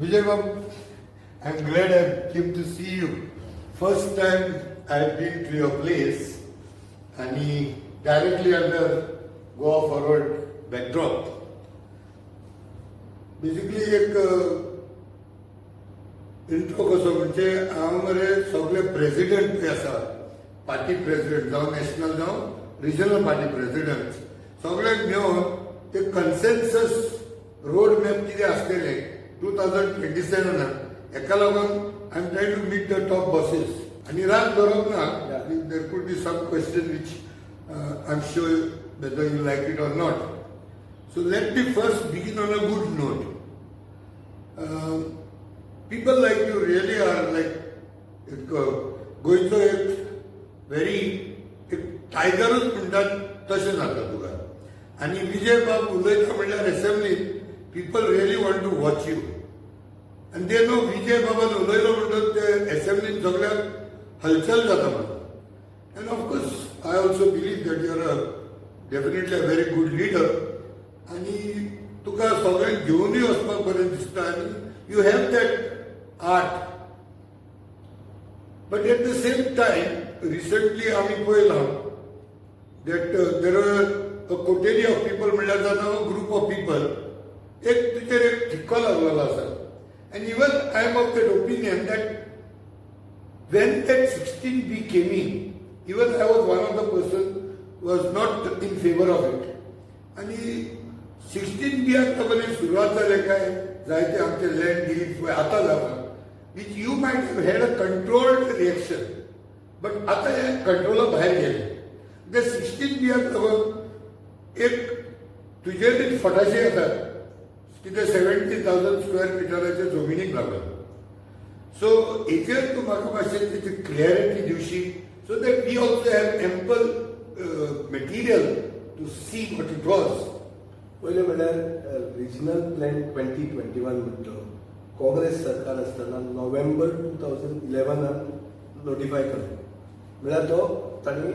Vijay Babu, I'm glad I came to see you. First time I've been to your place and he directly under Goa forward backdrop. Basically एक intro कसो म्हणजे हांव मरे सगळे president जे आसा party president जावं national जावं regional party president सगळ्यांक मेळून ते कन्सेन्सस रोड मॅप कितें आसलेले 2027 एका लागून I am trying to meet the top bosses आनी राग धरप ना there could be some question which I am sure whether you like it or not. So let me first begin on a good note. People like you really are like going to a very tigerच म्हणतात तशें जाता तुका. आनी विजय बाब उलयता म्हणल्यार असेंब्लीत people really want to watch you. And they know विजय बाबान उलयलो म्हणटात ते असेंब्लीत सगळ्याक हलचल जाता म्हणून. And of course I also believe that you are definitely a very good leader. आणि तुका सगळ्यांक घेवनूय वचपाक बरें दिसता आनी you have that art. But at the same time recently आमी पळयलां that there are a coterie of people म्हणल्यार जाता ग्रूप ऑफ पीपल एक तुजेर एक ठिक्को लागलेलो आसा. And even I am of that opinion that when that 16B came in even I was one of the person was not in favour of it. आनी 16B लागून सुरवात जाले काय जायते आमचे लँड डील्स आतां जावं which you might have had a controlled reaction but आतां हे कंट्रोला भायर गेले. ते 16B लागून एक तुजेर एक फटाशे येतात कितें 70,000 स्क्वेअर मिटराच्या जमिनीक लागून. सो हेचेर तूं म्हाका मातशें तेची क्लियरिटी दिवशी so that we also have ample material to see what it was. पहिले म्हणल्यार रिजनल प्लॅन 2021 म्हणतो काँग्रेस सरकार आसतना नोव्हेंबर 2011 नोटिफाय केलो. म्हणल्यार तो तांणी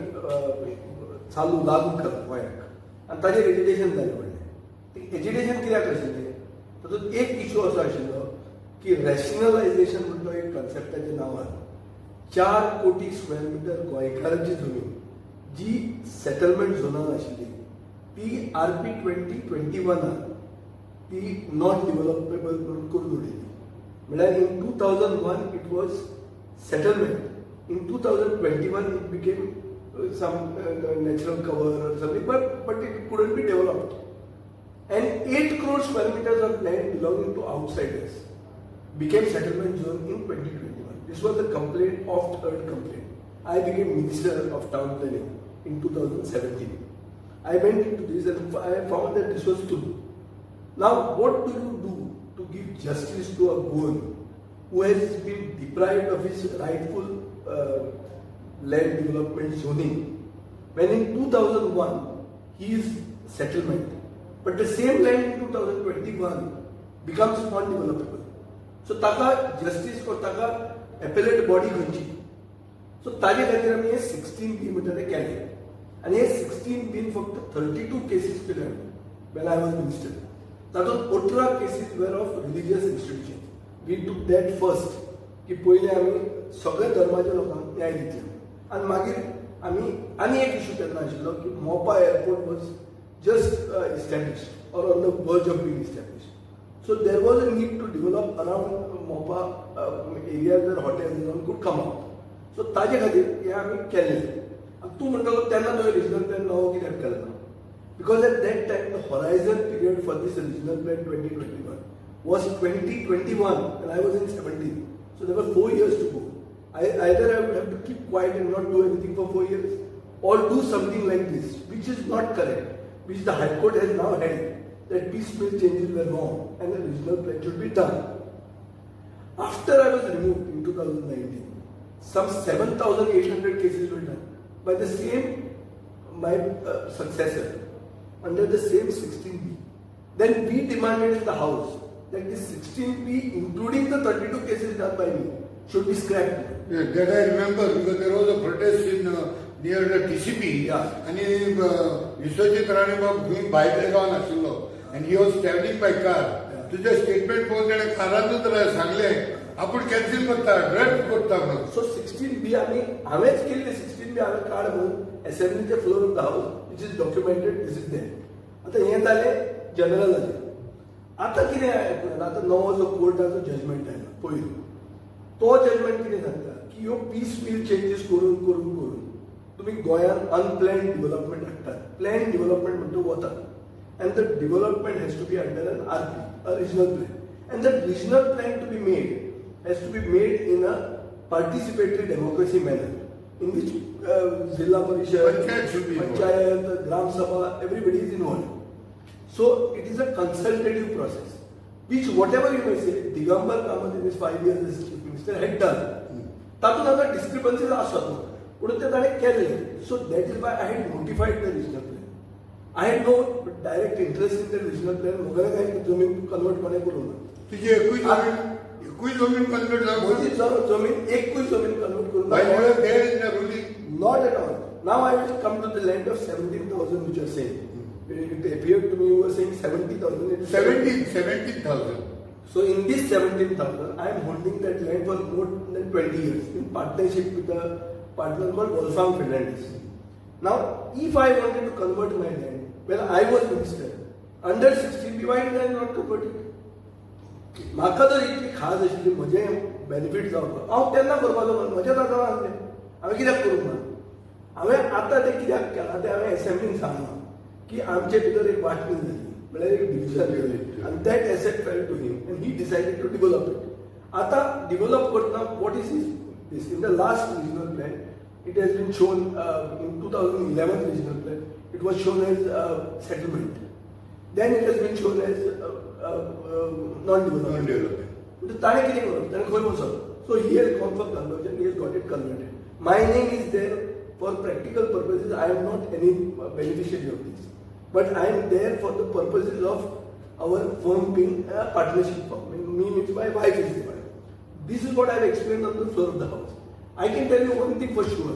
चालू लागू केलो गोंयाक आनी ताचेर एजिटेशन जालें व्हडलें. एजिटेशन कित्याक आशिल्लें तातूंत एक इशू असो आशिल्लो की रॅशनलायजेशन म्हणटा एक कन्सेप्टाच्या नांवान 4 कोटी स्क्वेअर मिटर गोंयकारांची जमीन जी सेटलमेंट झोनान आशिल्ली ती RP 2021 ती नॉट डेव्हलपेबल म्हणून करून उडयली. म्हळ्यार इन 2001 it was settlement. In 2021 it became some natural cover or something, but it couldn't be developed. And 8 crore square meters of land belonging to outsiders became settlement zone in 2021. This was the complaint of third complaint. I became Minister of Town Planning in 2017. I went into this and I found that this was true. Now, what do you do to give justice to a Goan who has been deprived of his rightful land development zoning when in 2001 he is settlement, but the same land in 2021 becomes non-developable. So, taka justice for taka appellate body खंयची. So, ताजे खातीर आमी हे 16B म्हणटा केले. आणि हे 16B फक्त 32 cases केले when I was minister. तातूंत 18 cases were of religious institution. We took that first की पयले आमी सगळ्या धर्माच्या लोकांक न्याय दितले आनी मागीर आमी आनी एक इशू तेन्ना आशिल्लो की Mopa airport was just established or on the verge of being established. So there was a need to develop around Mopa area where hotels could come out. So ताजे खातीर हे आमी केलें. तूं म्हणटलो तेन्ना तो रिजनल प्लॅन नवो कित्याक केलो ना because at that time the horizon period for this regional plan 2021 was 2021 and I was in 17. So there were 4 years to go. Either I would have to keep quiet and not do anything for 4 years or do something like this, which is not correct, which the High Court has now held that piecemeal changes were wrong and the regional plan should be done. After I was removed in 2019, some 7,800 cases were done by the same, my successor, under the same 16B. Then we demanded in the House that this 16B, including the 32 cases done by me, should be scrapped. Yeah, that I remember because there was a protest in near the TCP. Yeah. And Vishwajit Rane was going by the gun and he was traveling by car. Yeah. तुझे statement पळोवन ताणें कारांतूच सांगलें आपूण cancel करता रद्द करता म्हणून. सो 16B हांवेंच केल्ले 16B हांवें कार्ड म्हणून असेंब्लीचे floor of the house which is documented this is there. आतां हें जालें जनरल जालें. आतां कितें आतां नवो जो कोर्टाचो जजमेंट आयला पयलो तो जजमेंट कितें सांगता की ह्यो पीसफूल चेंजीस करून करून करून तुमी गोंयांत अनप्लॅन्ड डेव्हलपमेंट हाडटात. प्लॅन डेव्हलपमेंट म्हणटा वतात and the development has to be under an RP, a regional plan. And that regional plan to be made has to be made in a participatory democracy manner in which Zilla Parishad, Panchayat, Gram Sabha, everybody is involved. So it is a consultative process which whatever you may say, Digambar Kamath in his 5 years as chief minister had done. तातूंत आतां discrepancies आसत पूण ते ताणें केलें. So that is why I had notified the regional plan. I had no direct interest in the regional plan. वगैरे काही जमीन कन्वर्ट कोणे करूं ना. तुझी एकूच जमीन कन्वर्ट म्हजी जमीन एकूच जमीन कन्वर्ट करूं ना. Not at all. Now I will come to the land of 17,000 which you are saying. It appeared to me you were saying 70,000. 17,000. So in this 17,000, I am holding that land for more than 20 years in partnership with a partner called Wolfgang Fernandez. Now, if I wanted to convert my land when I was minister under 16B, why did I not convert it? म्हाका जर इतली खाज आशिल्ली म्हजें benefit जावपाक हांव तेन्ना करपाचो म्हजें ताजो आसलें हांवें कित्याक करूंक ना. हांवें आतां तें कित्याक केलां तें हांवें असेंब्लीन सांगलां की आमचे भितर एक वांटणी जाली म्हळ्यार एक डिविजन जालें आनी that asset fell to him and he decided to develop it. आतां डेव्हलप करतना what is this in the last regional plan it has been shown in 2011 regional plan. It was shown as settlement. Then it has been shown as non-development. ताणे कितें करप ताणे खंय वचप. So he has gone for conversion. He has got it converted. My name is there for practical purposes. I am not any beneficiary of this, but I am there for the purposes of our firm being a partnership firm. Me means my wife is there. This is what I have explained on the floor of the house. I can tell you one thing for sure.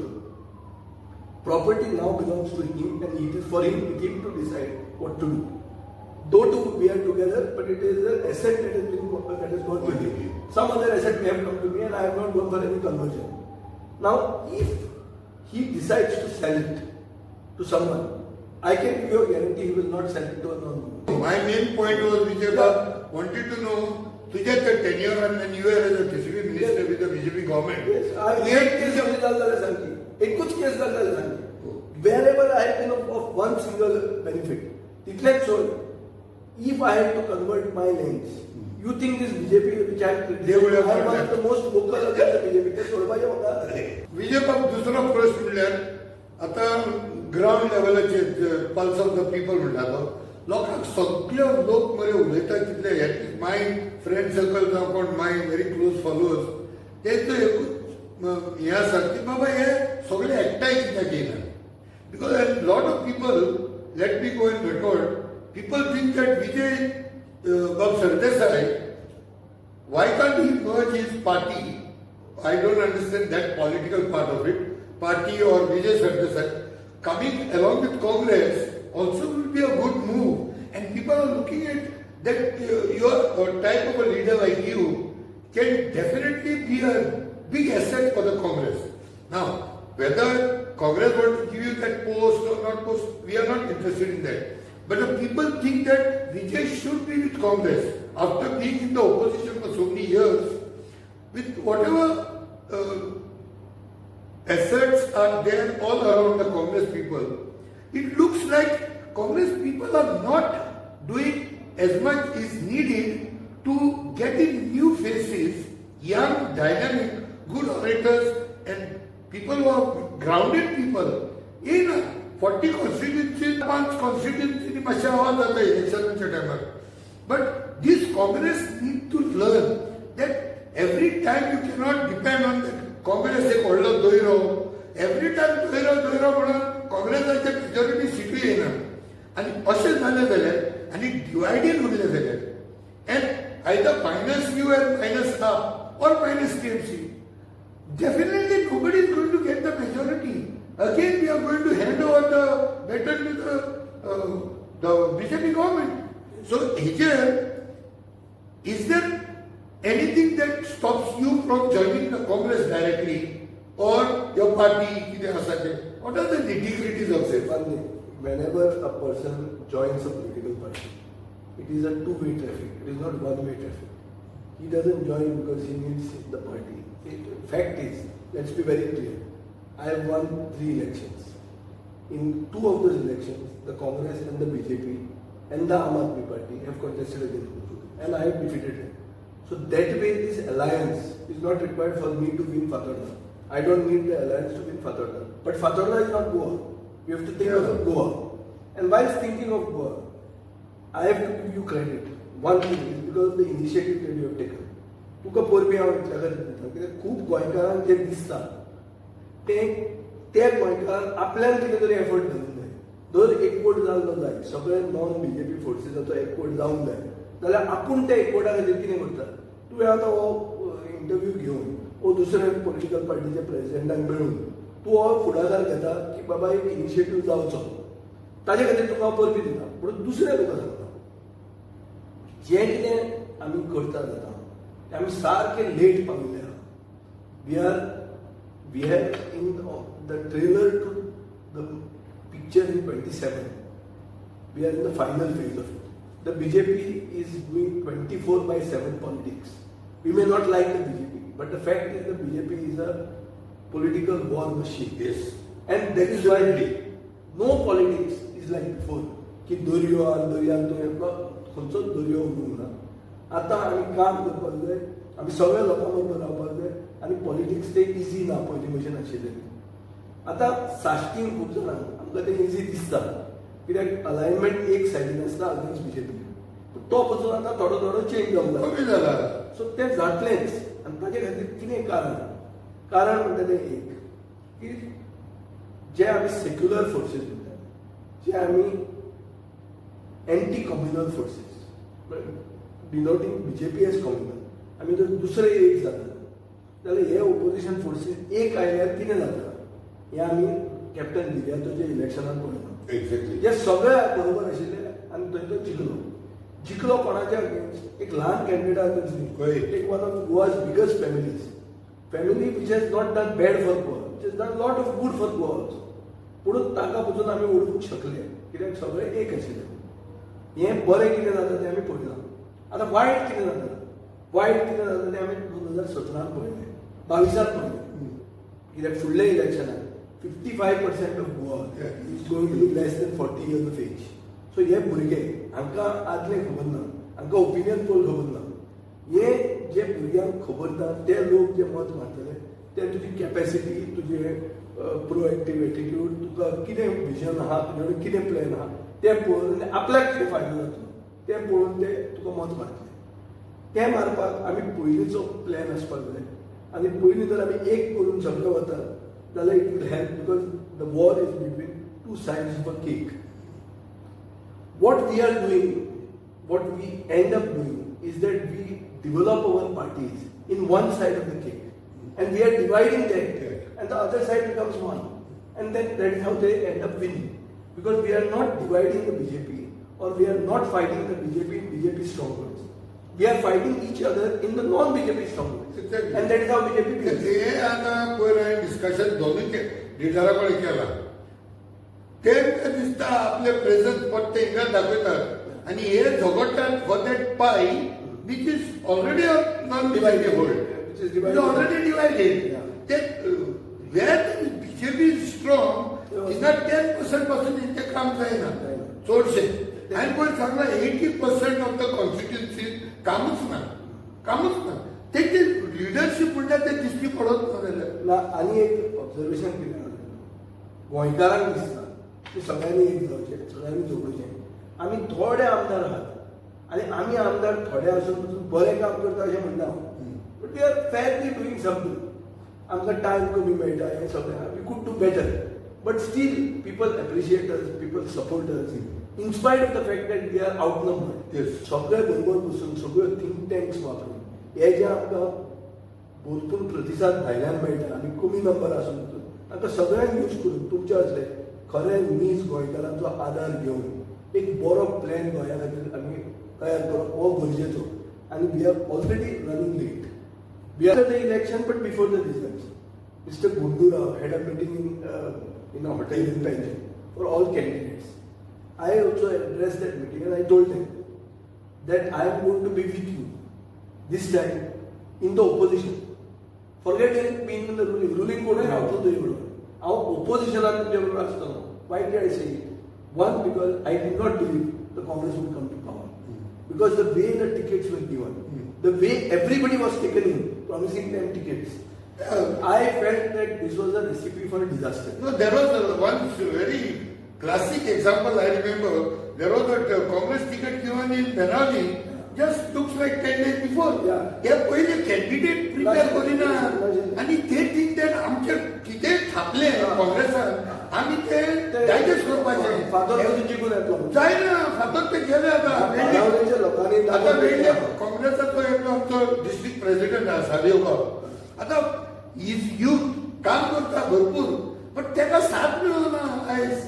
Property now belongs to him and it is for him to decide what to do. Though we are together, but it is an asset that has gone to him. Some other asset may have come to me and I have not gone for any conversion. Now, if he decides to sell it to someone, I can give you a guarantee he will not sell it to a non-movement. My main point was, Vijay, wanted to know तुझ्या त्या tenure and when you were as a fishery minister with the BJP government. Yes, एक case जाल्लेलें सांगली. एकूच case जाल्लेलें Sangli. Wherever I have been of one single benefit, तितलेच सोड. If I had to convert my lands, you think this BJP which I am one of the most vocal against the BJP. ते सोडपाचें म्हाका. विजय बाब दुसरो प्रश्न म्हणल्यार आतां ग्राउंड लेवलाचेर पल्स ऑफ द पीपल म्हणटा तो लोकांक सगळे लोक मरे उलयतात तितले माय फ्रेंड सर्कल जावं कोण माय व्हेरी क्लोज फॉलोअर्स तेंचो एकूच हें आसा की बाबा हे सगळे एकठांय कित्याक येयना. Because lot of people let me go in record people think that Vijay Bab Sardesai why can't he merge his party? I don't understand that political part of it. Party or Vijay Sardesai coming along with Congress also will be a good move, and people are looking at that your type of a leader like you can definitely be a big asset for the Congress. Now, whether Congress want to give you that post or not post, we are not interested in that. But the people think that Vijay should be with Congress after being in the opposition for so many years, with whatever assets are there all around the Congress people. It looks like Congress people are not doing as much is needed to get in new faces, young, dynamic, good orators and people who are grounded people in 40 constituencies, 5 constituencies मातशें आवाज जाता इलेक्शनाच्या टायमार. But this Congress need to learn that every time you cannot depend on the Congress एक व्हडलो दोयरो. Every time दोयरो म्हणून काँग्रेसाचे majority सीटूय येना. आनी अशें जालें जाल्यार आनी डिवायडीड उरलें जाल्यार and either minus U and minus आप or minus TMC, definitely nobody is going to get the majority. Again, we are going to hand over the baton to the BJP government. So here, is there anything that stops you from joining the Congress directly or your party? What are the nitty-gritties of it? One thing, whenever a person joins a political party, it is a two-way traffic. It is not one-way traffic. He doesn't join because he needs the party. Fact is, let's be very clear. I have won 3 elections. In 2 of those elections, the Congress and the BJP and the Aam Aadmi Party have contested against me, and I have defeated them. So that way, this alliance is not required for me to win Fatorda. I don't need the alliance to win Fatorda. But Fatorda is not Goa. We have to think of Goa. And while thinking of Goa, I have to give you credit. One thing is because of the initiative that you have taken. तुका पोरबी हांव इतल्या खातीर दिता कित्याक खूब गोंयकारांक जें दिसता ते गोंयकार आपल्यान कितें तरी एफर्ट घालूंक जाय. जर एकवट जाल्लो जाय, सगळे नॉन बीजेपी फोर्सीसाचो एकवट जावंक जाय, जाल्यार आपूण त्या एकवटा खातीर कितें करता? तुवें आतां हो इंटरव्यू घेवन वो दुसऱ्या पॉलिटिकल पार्टीच्या प्रेसिडेंटाक मेळून तूं हो फुडाकार घेता की बाबा एक इनिशिएटीव जावचो. ताजे खातीर तुका हांव परबी दिता, पूण दुसऱ्या तुका सांगता जें कितें आमी करता जाता तें आमी सारके लेट पाविल्ले आहा. We have in the trailer to the picture in 27. We are in the final phase of it. The BJP is doing 24/7 politics. We may not like the BJP, but the fact is the BJP is a political war machine. Yes. And that is why no politics is like before. की दर्यो आनी दर्यान तो खंयचोच दर्यो उडूंक ना. आतां आमी काम करपाक जाय, आमी सगळ्या लोकां बरोबर रावपाक जाय आनी पॉलिटिक्स ते इजी ना पयलीं भशेन आशिल्लें. आतां साश्टीन खूब जाणांक आमकां तें इजी दिसता कित्याक अलायनमेंट एक सायडीन आसता अगेन्स्ट बीजेपी. तो पसून आतां थोडो थोडो चेंज जावंक जाला. सो तें जातलेंच. आनी ताचे खातीर कितें कारण म्हणटा तें एक की जे आमी सेक्युलर फोर्सीस म्हणटात, जे आमी anti communal forces denoting BJP as communal, आमी जर दुसरे एक जातात जाल्यार हे ओपोजिशन फोर्सीस एक आयल्यार कितें जाता हें आमी कॅप्टन दिव्याचो जे इलेक्शनान पळयता. एक्झॅक्टली. जे सगळे बरोबर आशिल्ले आनी थंय तो जिखलो कोणाच्या अगेन्स्ट एक ल्हान कॅन्डिडेटा अगेन्स्ट न्ही, एक one of Goa's biggest family which has not done bad for Goa, which has done lot of good for Goa also. पुणून ताका पसून आमी ओळखूंक शकले कित्याक सगळे एक आशिल्ले. हें बरें कितें जाता तें आमी पळयलां. आतां वायट कितें जाता तें आमी 2017 पळयलें, 22 पळयलें. कित्याक फुडल्या इलेक्शनाक 55% of Goa is going to be less than 40 years of age. सो हे भुरगे हांकां आदलें खबर ना, हांकां ओपिनियन पोल खबर ना. हे जे भुरग्यांक खबर ना ते लोक जे मत मारतले ते तुजी कॅपॅसिटी, तुजे प्रोएक्टीव एटिट्यूड, तुका कितें विजन आहा, तुजे कडेन कितें प्लॅन आहा तें पळोवन आनी आपल्याक कितें फायदो जातलो तें पळोवन ते तुका मत मारतले. तें मारपाक आमी पयलींचो प्लॅन आसपाक जाय आनी पयलीं जर आमी एक करून सगळें वतात जाल्यार it would help because the war is between two sides of a cake. What we are doing, what we end up doing is that we develop our parties in one side of the cake and we are dividing that and the other side becomes one, and then that is how they end up winning, because we are not dividing the BJP or we are not fighting the BJP in BJP strongholds. We are fighting each other in the non-BJP strongholds. Exactly. And that is how BJP wins. ते आता पयलें discussion दोनूय लिडरा कडेन केलां. ते दिसता आपले presence फक्त हिंगा दाखयतात आनी हे झगडटात for that pie which is already a non-dividable. Which is divided. Already divided. Yeah. That where the BJP is strong, is not 10% पासून त्यांचे काम जायना चडशे. आनी पळय सांगला 80% ऑफ द कॉन्स्टिट्युन्सी कामूच ना. तेची लिडरशीप म्हणटा ते दिश्टी पडत ना. आनी एक ऑब्जर्वेशन केलें गोंयकारांक दिसता की सगळ्यांनी एक जावचें, सगळ्यांनी जोडुचें. आमी थोडे आमदार आहात आनी आमी आमदार थोडे आसून पसून बरें काम करता अशें म्हणना हांव. But we are fairly doing something. आमकां टायम कमी मेळटा हें सगळें we could do better. But still people appreciate us, people support us in spite of the fact that we are outnumbered. सगळे बरोबर बसून सगळ्यो थिंक टँक्स वापरून हे जे आमकां भरपूर प्रतिसाद भायल्यान मेळटा आनी कमी नंबर आसून पसून ताका सगळ्यांक यूज करून तुमचे असले खरें नीज गोंयकारांचो आदार घेवन एक बरो प्लॅन गोंया खातीर आमी तयार करप हो गरजेचो. and we are already running late. We are after the election, but before the results. Mr. Gundura had a meeting in a hotel in Panjim for all candidates. I also addressed that meeting and I told them that I am going to be with you this time in the opposition. Forget being in the ruling. Ruling code is also the ruling. Our opposition are the government. Why did I say it? One, because I did not believe the Congress would come to power. Because the way the tickets were given, the way everybody was taken in, promising them tickets, I felt that this was a recipe for a disaster. No, there was one very classic example I remember. There was a Congress ticket given in Benali, just looks like 10 days before. Yeah. या पहिले candidate prepare करिना आणि ते think that आमचे किती थापले काँग्रेसान आम्ही ते digest करपाचे father जिंकून येतलो जायना फादर ते गेले आता लोकांनी आता वेगळे काँग्रेसाचो एकलो आमचो डिस्ट्रिक्ट प्रेसिडेंट आसा सादेवगाव आता इज युथ काम करता भरपूर पण त्याला साथ मिळना आयज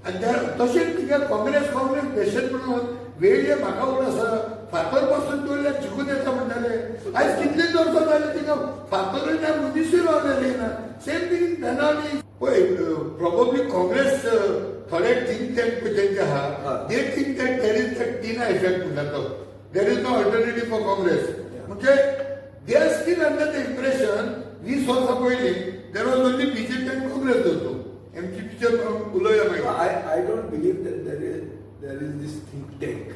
आणि तशेंच कित्याक काँग्रेस देशात म्हणून वेगळे म्हाका उड आसा फातर पासून तोडल्या जिखून येता म्हणटाले आयज कितले वर्सां जाले तिका फातर त्या मनीसूय रावलेले ना सेम थिंग बेनावली पळय प्रोबेबली काँग्रेस थोडे थिंक टँक तेंचे आहा they think that there is that TINA effect म्हणटा तो there is no alternative for Congress म्हणजे they are still under the impression 20 वर्सां पयलीं देर वॉज ओन्ली बीजेपी आनी काँग्रेस धरतो एमजीपीचे उलोवया मागीर I don't believe that there is this think tank.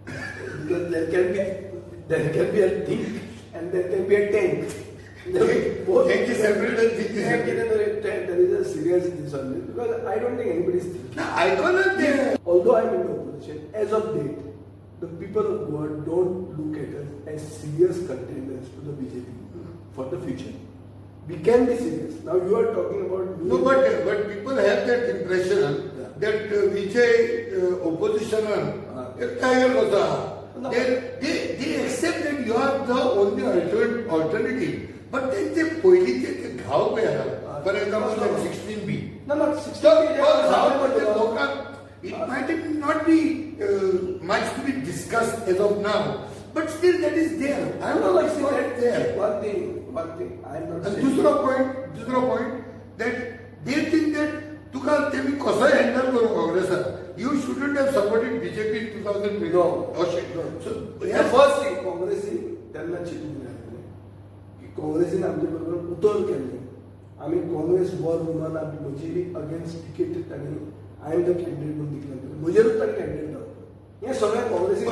Because there can be a think and there can be a tank. Tank is separate and think is separate. There is a serious this on this because I don't think anybody is thinking. No, I don't know. Although I am in the opposition, as of date, the people of Goa don't look at us as serious contenders to the BJP for the future. We can be serious. Now you are talking about... No, but people have that impression that Vijay opposition tiger hoता. They accept that you are the only alternative. But then they पयलींचे ते घाव पळय आहा. For example, like 16B. No, 16B. It might not be much to be discussed as of now. But still that is there. I am not saying that there. One thing. I am not And saying. दुसरो point that they think that तुका तेमी कसो handle करू काँग्रेसान you shouldn't have supported BJP in 2020 No. So The first thing, काँग्रेसीन त्यांना चिंतून घ्यायला की काँग्रेसीन आमच्या बरोबर उतर केले आम्ही काँग्रेस वॉर रुमान आम्ही म्हजी अगेन्स्ट टिकेट तांणी आय एम द कॅन्डिडेट म्हणून दिसला म्हजेरूच तांणी कॅन्डिडेट दावलो हे सगळ्या काँग्रेसीन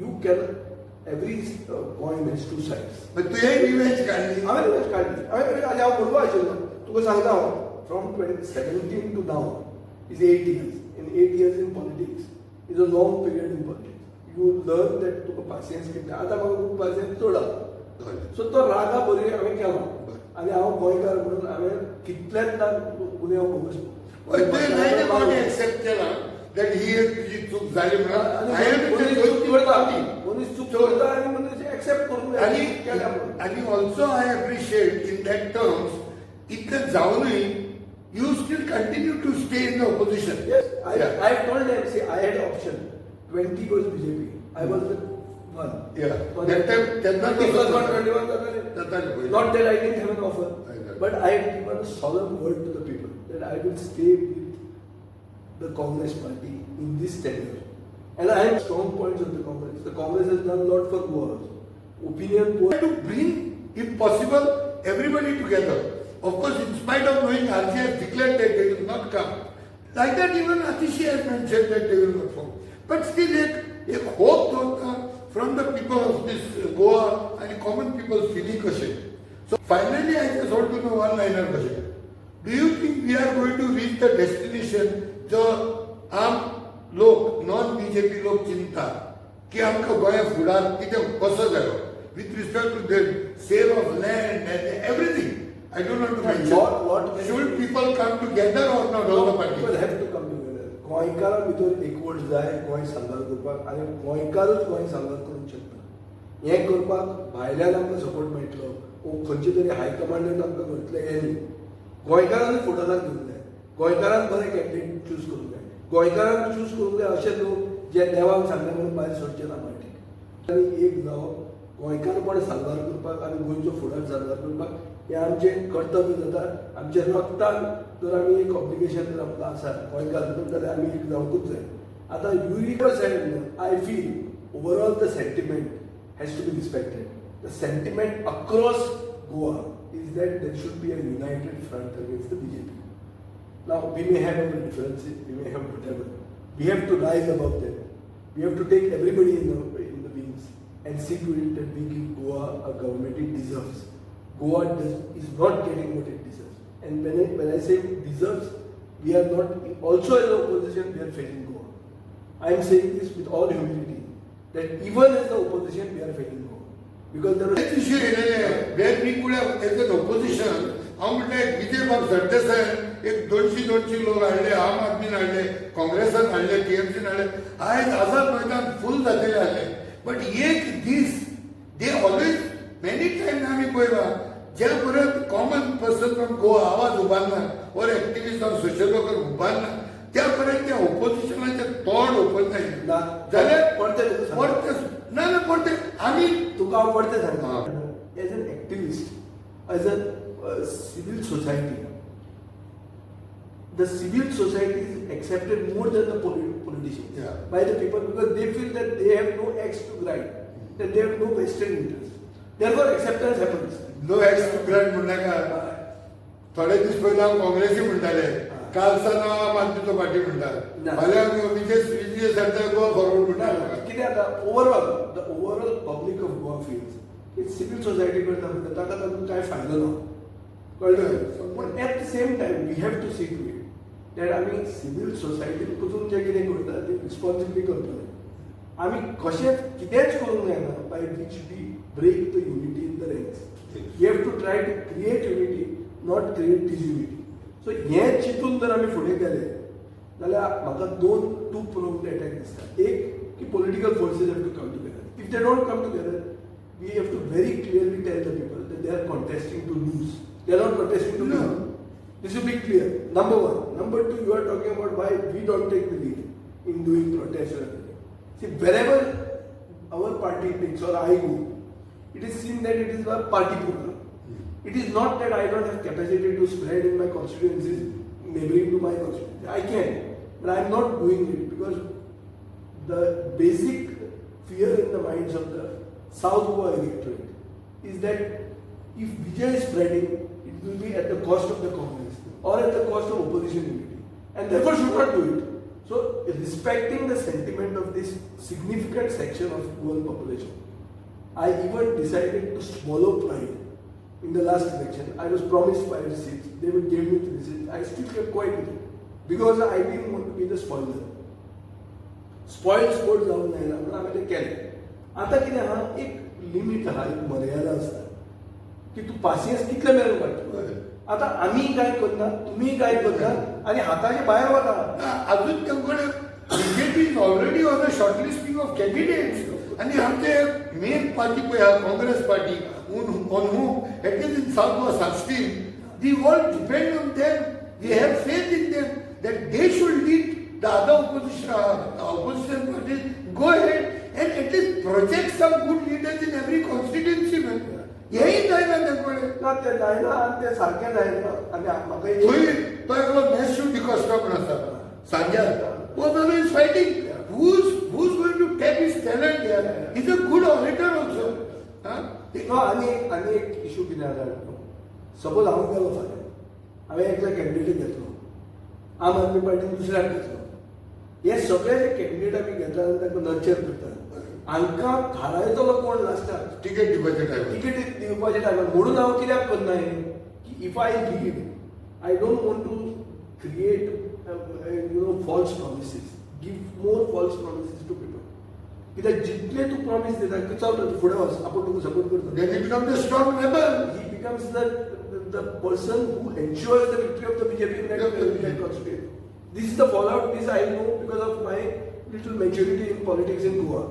you can every coin has two sides पण तुवें रिवेंज काडली हांवें रिवेंज काडली हांवें म्हणलो आशिल्लो तुका सांगता हांव from 2017 to now is 8 years. In 8 years in politics is a long period in politics. You learn that तुका patience कितले आता म्हाका खूब patience चोडा सो तो रागा बरी हांवें केलो आनी हांव गोंयकार म्हणून हांवें कितल्याच गुन्यांव कोणी एक्सेप्ट केला दॅट ही तुजी चूक जाली म्हणून मनीस चूक करता आनी मनीस एक्सेप्ट करून आणि also I appreciate in that terms इतकं जाऊनही you still continue to stay in the opposition. Yes, I told them, see, I had option. 20 was BJP. I was the one. Yeah. That time, 20 was not 21. Not that I didn't have an offer. But I had given a solemn word to the people that I will stay with the Congress party in this tenure. And I have strong points of the Congress. The Congress has done a lot for Goa. Opinion poll. To bring, if possible, everybody together. Of course, in spite of knowing RG has declared that they will not come. Like that, even Atishi has mentioned that they will not come. But still, a hope from the people of this Goa and common people feeling question. So finally, I just want to know one-liner question. Do you think we are going to reach the destination जो आम लोक non-BJP लोक चिंता की आमकां गोंया फुडार कितें कसो जायो with respect to the sale of land and everything? I don't want to mention. Should people come together or not? All the parties. People have to come together. गोंयकारां भितर एकवट जाय गोंय सांबाळ करपाक आनी गोंयकारूच गोंय सांबाळ करूंक शकता हें करपाक भायल्यान आमकां सपोर्ट मेळटलो वो खंयचे तरी हायकमांडान आमकां करतले हें न्ही गोंयकारांनी फुडाराक घेवंक जाय गोंयकारांक बरें कॅन्डिडेट चूज करूंक जाय गोंयकारांक चूज करूंक जाय अशें न्हू जे देवाक सांगले म्हणून भायर सरचे ना पार्टी आनी एक जावप गोंयकारपण सादर करपाक आनी गोंयचो फुडार सादर करपाक हें आमचें कर्तव्य जाता. आमच्या रक्तान जर आमी एक ऑब्लिगेशन जर आमकां आसा गोंयकार म्हणून जाल्यार आमी एक जावंकूच जाय. आतां universe side I feel overall the sentiment has to be respected. The sentiment across Goa is that there should be a united front against the BJP. Now, we may have our differences, we may have whatever. We have to rise above them. We have to take everybody in the wings and see to it that we give Goa a government it deserves. Goa is not getting what it deserves. And when I say deserves, we are not, also as an opposition, we are failing Goa. I am saying this with all humility, that even as the opposition, we are failing Goa. Because there was विषय where मी कुठे as an opposition हांव म्हणलें विजय सरदेसाय एक 200 लोक हाडले, आम आदमीन हाडले, काँग्रेसान हाडले, टीएमसीन हाडले, आयज आझाद मैदान फूल जातले हाडले. बट एक दीस दे ऑलवेज मेनी टायम आमी पळयलां ज्या पर्यंत कॉमन पर्सन फ्रॉम गोवा आवाज उबारना और एक्टिविस्ट ऑफ सोशल वर्कर उबारना त्या पर्यंत त्या ऑपोजिशनाचें तोंड ओपन जायना जाल्यार परते ना परते आमी तुका हांव परते सांगता as an activist as a civil society the civil society is accepted more than the politicians by the people because they feel that they have no axe to grind, that they have no vested interest. Therefore, acceptance happens. No axe to grind म्हणण्याका थोडे दीस पयलीं हांव काँग्रेसी म्हणटाले, काल सावन आम आदमीचो party म्हणटा, फाल्यां Vijay Sardesai Goa forward म्हणटा. कितें जाता ओवरऑल पब्लीक ऑफ गोवा फिल्स की सिवील सोसायटी करता ताका तातूंत कांय फायदो ना कळ्ळें. पूण at the same time we have to see to it that आमी सिवील सोसायटीन पसून जें कितें करता तें रिस्पॉन्सिबली करतले. आमी कशेंच कितेंच करूंक जायना by which we break the unity in the ranks. We have to try to create unity, not create disunity. So हें चिंतून जर आमी फुडें गेले जाल्यार म्हाका टू प्रोग्ड अटॅक दिसता. एक की political forces have to come together. If they don't come together we have to very clearly tell the people that they are contesting to lose. They are not contesting to win. This will be clear. Number one. Number two, you are talking about why we don't take the lead in doing protests or anything. See, wherever our party takes or I go, it is seen that it is a party program. It is not that I don't have capacity to spread in my constituencies, neighboring to my constituency. I can, but I am not doing it because the basic fear in the minds of the South Goa electorate is that if Vijay is spreading, it will be at the cost of the Congress or at the cost of opposition unity, and therefore should not do it. So, respecting the sentiment of this significant section of Goan population, I even decided to swallow pride. In the last election, I was promised 5 seats. They would give me 3 seats. I still kept quiet with it because I didn't want to be the spoiler. Spoiled sport जाऊन नाही ना, आम्ही ते केले. आता किती हा एक लिमिट हा, एक मर्यादा असता की तू पासियन्स कितले मेळून काडटा. आता आम्ही काय करना, तुम्ही काय करता आणि हाताचे बाहेर वता. अजून तेवढे BJP is already on the shortlisting of candidates आणि आमचे मेन पार्टी पळय हा Congress party on whom at least in south Goa 16 the all depend on them. We have faith in them that they should lead the other opposition parties. Go ahead and at least project some good leaders in every constituency. यही जायना तेंकडे ना ते जायना आनी ते सारकें जायना. आनी म्हाका थंय तो एकलो मॅथ्यू डिकोस्टा म्हण आसा सांग्यार was always fighting. Who's going to tap his talent here? He's a good orator also. No, आनी एक इशू कितें जाता, सपोज हांव गेलो फाल्यां, हांवें एकलो कॅन्डिडेट घेतलो, आम आदमी पार्टीन दुसऱ्याक घेतलो. हे सगळे जे कॅन्डिडेट आमी घेतला आनी ताका नर्चर करता, हांकां थारायतलो कोण लास्टाक टिकेट दिवपाच्या टायमार. टिकेट दिवपाच्या टायमार. म्हणून हांव कित्याक करना हें की if I lead I don't want to create false promises, give more false promises to people. कित्याक जितले तूं प्रॉमिस दिता की चल तूं फुडें वच, आपूण तुका सपोर्ट करता, Then he becomes a strong rebel. he becomes the person who ensures the victory of the BJP in that constituency. This is the fallout. This I know because of my little maturity in politics in Goa.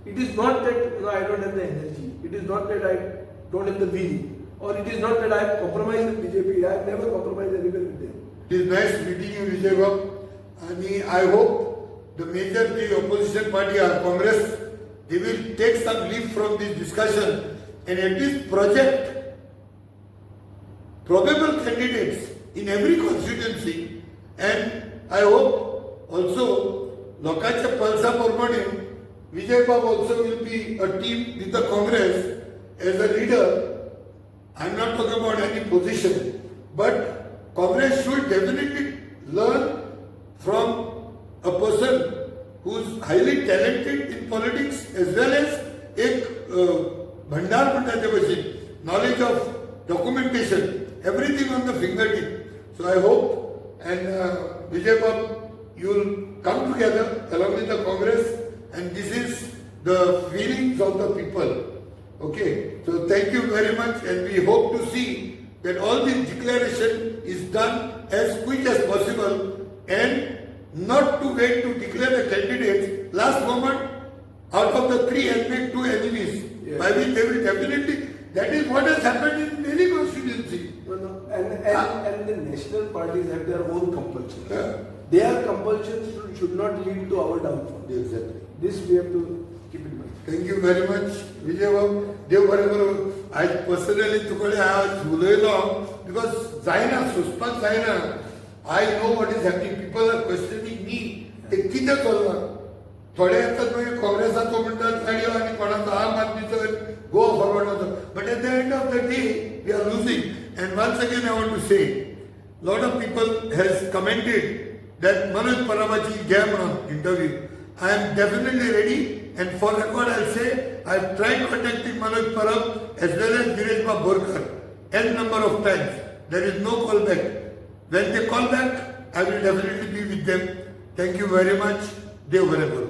It is not that I don't have the energy. It is not that I don't have the will, or it is not that I have compromised with BJP. I have never compromised anywhere with them. It is nice meeting you, Vijay. And I hope the major opposition party are Congress they will take some leaf from this discussion and at least project probable candidates in every constituency. And I hope also लोकांच्या पल्सा प्रमाणे Vijay Babu also will be a team with the Congress as a leader. I'm not talking about any position, but Congress should definitely learn from a person who's highly talented in politics as well as एक भंडार म्हणण्याच्या भाषेत knowledge of documentation, everything on the fingertip. So I hope and Vijay Babu, you will come together along with the Congress, and this is the feelings of the people. Okay, so thank you very much, and we hope to see that all this declaration is done as quick as possible and not to wait to declare the candidates last moment out of the three and make two enemies. Yeah. By which they will definitely, that is what has happened in Delhi constituency. And the national parties have their own compulsions. Yeah. Their compulsions should not lead to our downfall. Exactly. This we have to keep in mind. Thank you very much, Vijay Babu. देव बरोबर आज personally तुकडे आज उलयलो because जायना सुचपाक जायना. I know what is happening. People are questioning me. ते कितें चल्लां? थोडे येतात मागीर काँग्रेसाचो म्हणटात गाडयो आनी कोणाचो आम आदमीचो go forward. But at the end of the day, we are losing. And once again, I want to say, lot of people has commented that Manoj Paramachi gave an interview. I am definitely ready, and for record I'll say I have tried contacting Manoj Parab as well as Dinesh Borkar n number of times. There is no call back. When they call back, I will definitely be with them. Thank you very much. Dev Bharevur.